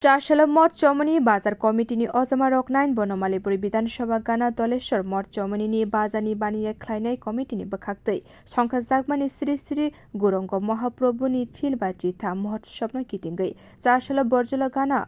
चारशेला मठ चौमनी बाजार कमिटिनि अजमा रकनाइन बनमालीपुर विधानसभा गाना दलेश्वर मठ चौमनी बाजारनि बानिया ख्लायनाय कमिटिनि बखाक्तै संखा जागमानि श्री श्री गुरंग महाप्रभुनि फिल बाजिथा महोत्सवनो कितिंगै चारशेला बर्जला गाना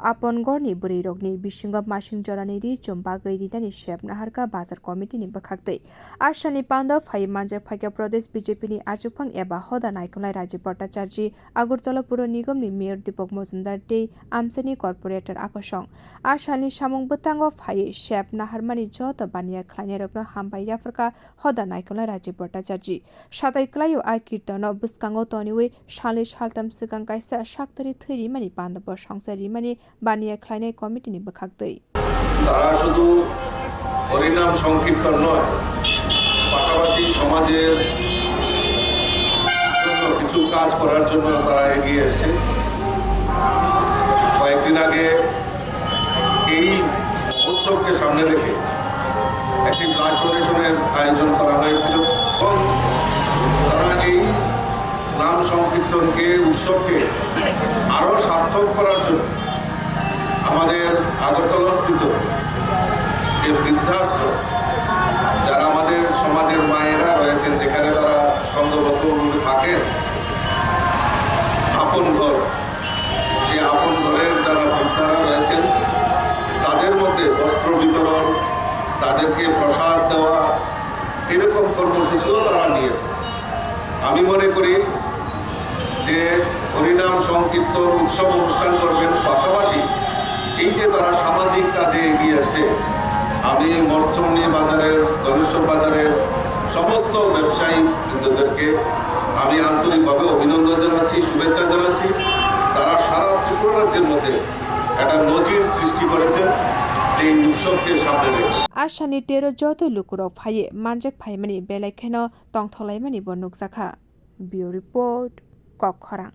आपनगरनि बुरैरगनि बिसिंग मासिं जरानि रिचुम बागै रिनानि शेबनाहारका बाजार कमिटिनि बखाक्तै आसानि पान्दा फाइ मानजाक फाइका प्रदेश बीजेपीनि आजुफां एबा हदा नायखंलाय राजीव भट्टाचार्य आगरतला पुर निगमनि मेयर दीपक मजुमदार दे आमसेनि कर्पोरेटर आकर्षण आसानि सामुं बथांगो फाइ शेबनाहारमानि जत बानिया ख्लायनायरकनो हामबाय याफरका हदा नायखंलाय राजीव भट्टाचार्य साताइक्लायो आ कीर्तन बुस्कांगो तनिवे साले सालताम सिगां कायसा साक्तरि थैरिमानि पान्दा संसारिमानि बानिया ख्लायनाय कमिटिनि बखाक्तै তারা শুধু হরিনাম সংকীর্তন নয়, পাশাপাশি সমাজের জন্য কিছু কাজ করার জন্য তারা এগিয়ে এসেছে। কয়েকদিন আগে এই উৎসবকে সামনে রেখে একটি ব্লাড ডোনেশনের আয়োজন করা হয়েছিল এবং তারা এই নাম সংকীর্তনকে উৎসবকে আরও সার্থক করার জন্য আমাদের আগরতলাস্থিত যে বৃদ্ধাশ্রম যারা আমাদের সমাজের মায়েরা রয়েছেন, যেখানে তারা সংঘবদ্ধভাবে থাকেন, আপন ঘর, সেই আপন ঘরের যারা বৃদ্ধারা রয়েছেন তাদের মধ্যে বস্ত্র বিতরণ, তাদেরকে প্রসাদ দেওয়া, এরকম কর্মসূচিও তারা নিয়েছে। আমি মনে করি যে হরিনাম সংকীর্তন উৎসব অনুষ্ঠান করবেন, পাশাপাশি এই যে তারা সামাজিক কাজে এগিয়ে আসে, আমি মঠচৌমনি বাজারের, দলেশ্বর বাজারের সমস্ত ব্যবসায়ী বৃন্দদেরকে আমি আন্তরিকভাবে অভিনন্দন জানাচ্ছি, শুভেচ্ছা জানাচ্ছি। তারা সারা ত্রিপুরা রাজ্যের মধ্যে একটা নজির সৃষ্টি করেছেন এই উৎসবকে সামনে রেখে। आसानि तेरो जत लुकुरक फाये मानजाक फाइमानि बेलायखेनो तंथलायमानि बनुक जाखा। बिउ रिपोर्ट कखरां।